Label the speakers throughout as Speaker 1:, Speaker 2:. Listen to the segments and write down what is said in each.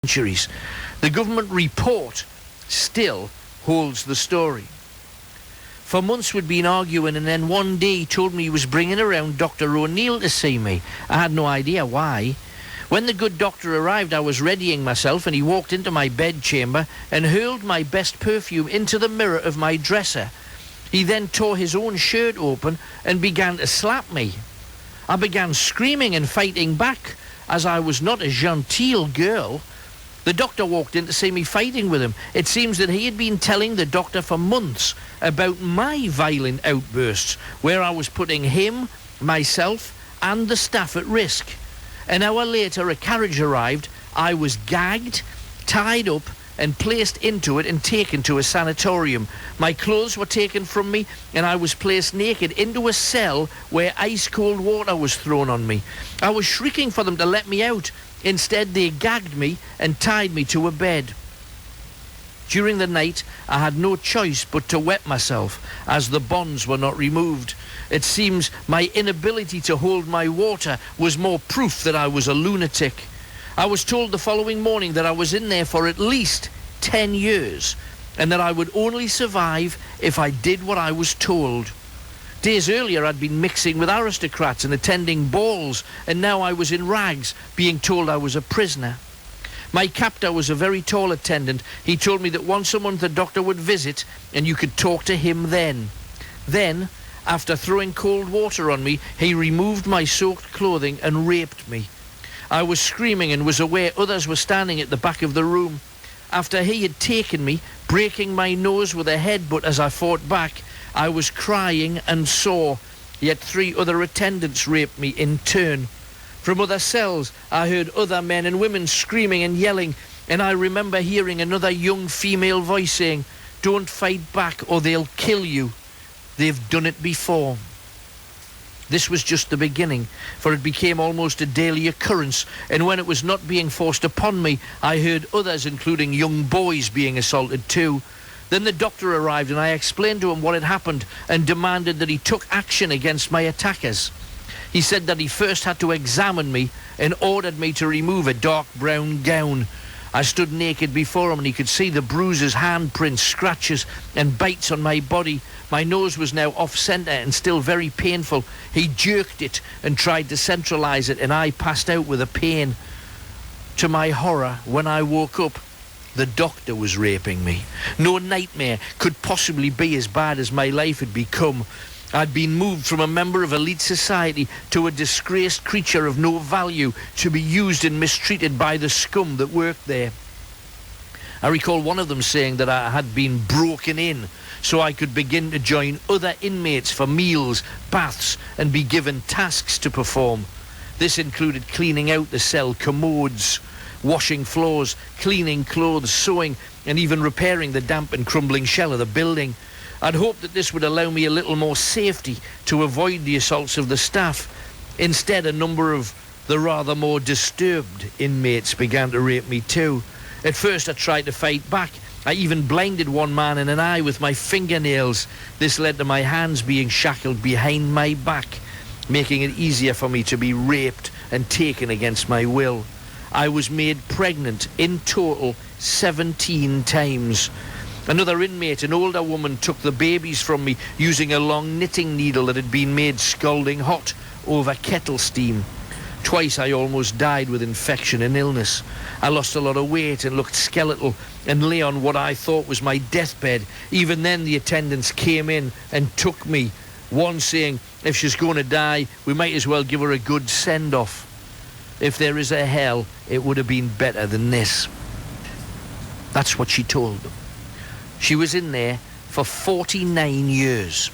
Speaker 1: centuries. The government report still holds the story. For months we'd been arguing, and then one day he told me he was bringing around Dr. O'Neill to see me. I had no idea why. When the good doctor arrived, I was readying myself, and he walked into my bedchamber and hurled my best perfume into the mirror of my dresser. He then tore his own shirt open and began to slap me. I began screaming and fighting back, as I was not a genteel girl. The doctor walked in to see me fighting with him. It seems that he had been telling the doctor for months about my violent outbursts, where I was putting him, myself, and the staff at risk. An hour later, a carriage arrived. I was gagged, tied up, and placed into it and taken to a sanatorium. My clothes were taken from me, and I was placed naked into a cell where ice-cold water was thrown on me. I was shrieking for them to let me out. Instead, they gagged me and tied me to a bed. During the night, I had no choice but to wet myself, as the bonds were not removed. It seems my inability to hold my water was more proof that I was a lunatic. I was told the following morning that I was in there for at least 10 years, and that I would only survive if I did what I was told. Days earlier, I'd been mixing with aristocrats and attending balls, and now I was in rags, being told I was a prisoner. My captor was a very tall attendant. He told me that once a month the doctor would visit, and you could talk to him then. Then, after throwing cold water on me, he removed my soaked clothing and raped me. I was screaming and was aware others were standing at the back of the room. After he had taken me, breaking my nose with a headbutt as I fought back, I was crying and sore, yet 3 other attendants raped me in turn. From other cells, I heard other men and women screaming and yelling, and I remember hearing another young female voice saying, "Don't fight back or they'll kill you. They've done it before." This was just the beginning, for it became almost a daily occurrence, and when it was not being forced upon me, I heard others, including young boys, being assaulted too. Then the doctor arrived, and I explained to him what had happened and demanded that he took action against my attackers. He said that he first had to examine me and ordered me to remove a dark brown gown. I stood naked before him, and he could see the bruises, handprints, scratches and bites on my body. My nose was now off-centre and still very painful. He jerked it and tried to centralise it, and I passed out with a pain. To my horror, when I woke up, the doctor was raping me. No nightmare could possibly be as bad as my life had become. I'd been moved from a member of elite society to a disgraced creature of no value, to be used and mistreated by the scum that worked there. I recall one of them saying that I had been broken in so I could begin to join other inmates for meals, baths, and be given tasks to perform. This included cleaning out the cell commodes, washing floors, cleaning clothes, sewing, and even repairing the damp and crumbling shell of the building. I'd hoped that this would allow me a little more safety to avoid the assaults of the staff. Instead, a number of the rather more disturbed inmates began to rape me too. At first, I tried to fight back. I even blinded one man in an eye with my fingernails. This led to my hands being shackled behind my back, making it easier for me to be raped and taken against my will. I was made pregnant in total 17 times. Another inmate, an older woman, took the babies from me using a long knitting needle that had been made scalding hot over kettle steam. Twice I almost died with infection and illness. I lost a lot of weight and looked skeletal and lay on what I thought was my deathbed. Even then the attendants came in and took me, one saying, "If she's going to die, we might as well give her a good send-off. If there is a hell, it would have been better than this." That's what she told them. She was in there for 49 years.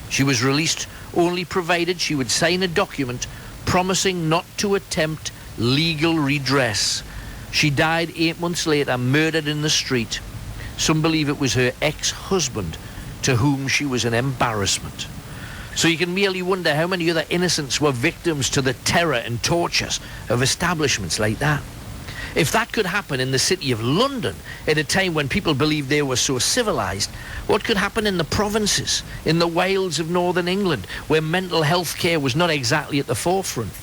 Speaker 1: She was released only provided she would sign a document promising not to attempt legal redress. She died 8 months later, murdered in the street. Some believe it was her ex-husband to whom she was an embarrassment. So you can merely wonder how many other innocents were victims to the terror and tortures of establishments like that. If that could happen in the city of London at a time when people believed they were so civilised, what could happen in the provinces, in the wilds of northern England, where mental health care was not exactly at the forefront?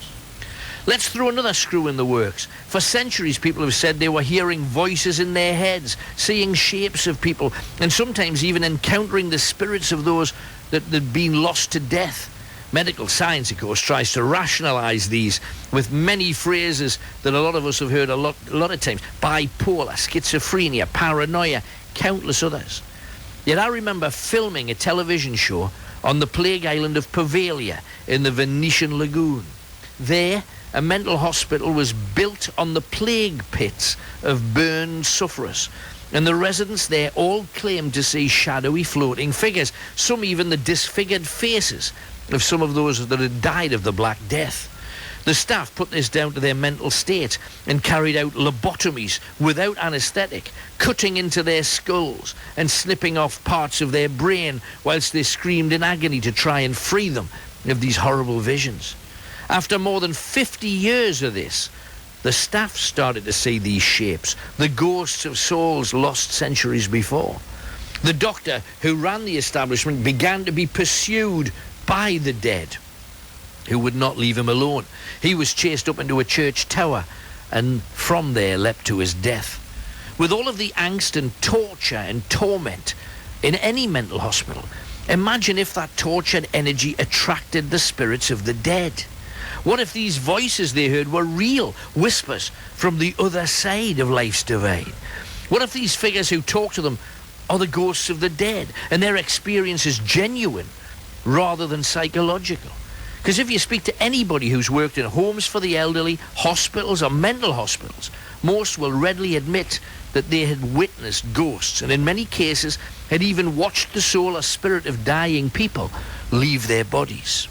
Speaker 1: Let's throw another screw in the works. For centuries, people have said they were hearing voices in their heads, seeing shapes of people, and sometimes even encountering the spirits of those that had been lost to death. Medical science, of course, tries to rationalize these with many phrases that a lot of us have heard a lot of times. Bipolar, schizophrenia, paranoia, countless others. Yet I remember filming a television show on the plague island of Poveglia in the Venetian lagoon. There, a mental hospital was built on the plague pits of burned sufferers, and the residents there all claimed to see shadowy floating figures, some even the disfigured faces of some of those that had died of the Black Death. The staff put this down to their mental state and carried out lobotomies without anaesthetic, cutting into their skulls and snipping off parts of their brain whilst they screamed in agony to try and free them of these horrible visions. After more than 50 years of this, the staff started to see these shapes, the ghosts of souls lost centuries before. The doctor who ran the establishment began to be pursued by the dead, who would not leave him alone. He was chased up into a church tower and from there leapt to his death. With all of the angst and torture and torment in any mental hospital, imagine if that tortured energy attracted the spirits of the dead. What if these voices they heard were real, whispers from the other side of life's divide? What if these figures who talk to them are the ghosts of the dead and their experience is genuine rather than psychological? Because if you speak to anybody who's worked in homes for the elderly, hospitals or mental hospitals, most will readily admit that they had witnessed ghosts and in many cases had even watched the soul or spirit of dying people leave their bodies.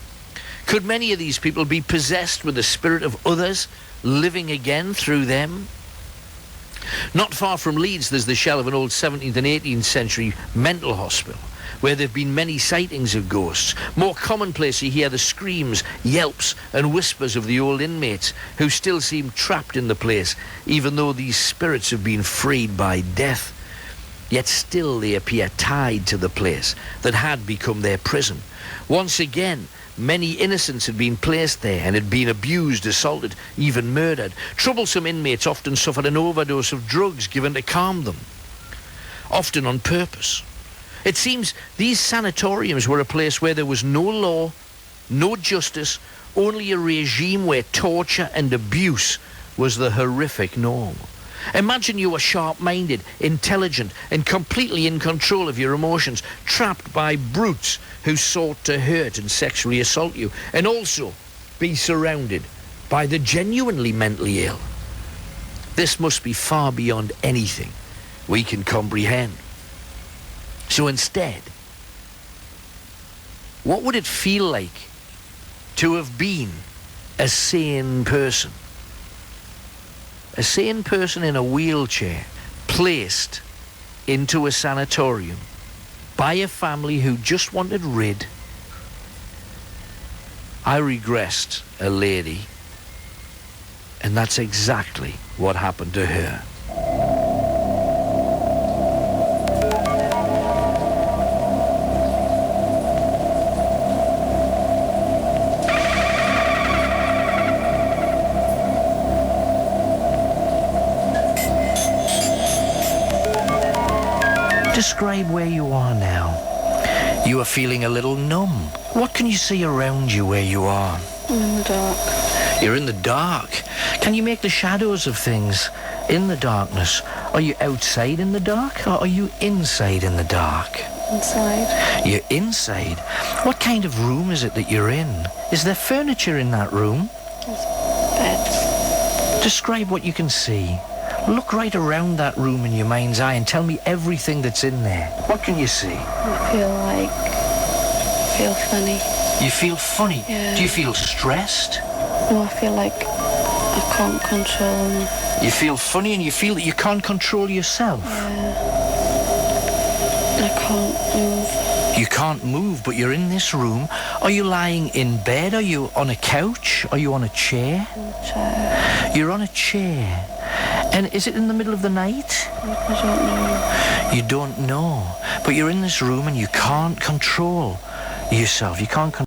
Speaker 1: Could many of these people be possessed with the spirit of others living again through them? Not far from Leeds, there's the shell of an old 17th and 18th century mental hospital, where there have been many sightings of ghosts. More commonplace, you hear the screams, yelps and whispers of the old inmates who still seem trapped in the place, even though these spirits have been freed by death. Yet still they appear tied to the place that had become their prison. Once again, many innocents had been placed there and had been abused, assaulted, even murdered. Troublesome inmates often suffered an overdose of drugs given to calm them, often on purpose. It seems these sanatoriums were a place where there was no law, no justice, only a regime where torture and abuse was the horrific norm. Imagine you were sharp-minded, intelligent, and completely in control of your emotions, trapped by brutes who sought to hurt and sexually assault you, and also be surrounded by the genuinely mentally ill. This must be far beyond anything we can comprehend. So instead, what would it feel like to have been a sane person? A sane person in a wheelchair, placed into a sanatorium by a family who just wanted rid. I regressed a lady, and that's exactly what happened to her. Describe where you are now. You are feeling a little numb. What can you see around you where you are?
Speaker 2: I'm in the dark.
Speaker 1: You're in the dark. Can you make the shadows of things in the darkness? Are you outside in the dark, or are you inside in the dark?
Speaker 2: Inside.
Speaker 1: You're inside. What kind of room is it that you're in? Is there furniture in that room?
Speaker 2: There's beds.
Speaker 1: Describe what you can see. Look right around that room in your mind's eye and tell me everything that's in there. What can you see?
Speaker 2: I feel funny.
Speaker 1: You feel funny?
Speaker 2: Yeah.
Speaker 1: Do you feel stressed?
Speaker 2: No, I feel like I can't control me.
Speaker 1: You feel funny and you feel that you can't control yourself?
Speaker 2: Yeah. I can't move.
Speaker 1: You can't move, but you're in this room. Are you lying in bed? Are you on a couch? Are you on a chair?
Speaker 2: In a chair.
Speaker 1: You're on a chair. And is it in the middle of the night?
Speaker 2: I don't know.
Speaker 1: You don't know. But you're in this room and you can't control yourself. You can't control